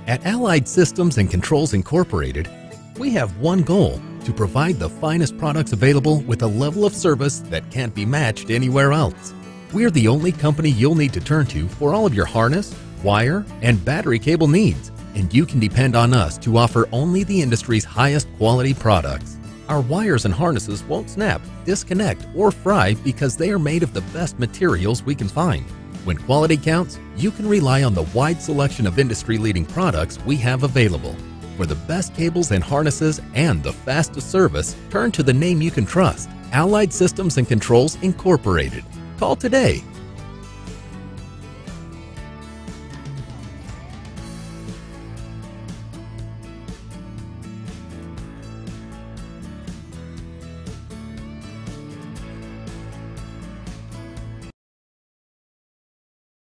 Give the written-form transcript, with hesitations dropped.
At Allied Systems and Controls Incorporated, we have one goal: to provide the finest products available with a level of service that can't be matched anywhere else. We're the only company you'll need to turn to for all of your harness, wire, and battery cable needs, and you can depend on us to offer only the industry's highest quality products. Our wires and harnesses won't snap, disconnect, or fry because they are made of the best materials we can find. When quality counts, you can rely on the wide selection of industry-leading products we have available. For the best cables and harnesses and the fastest service, turn to the name you can trust: Allied Systems and Controls Incorporated. Call today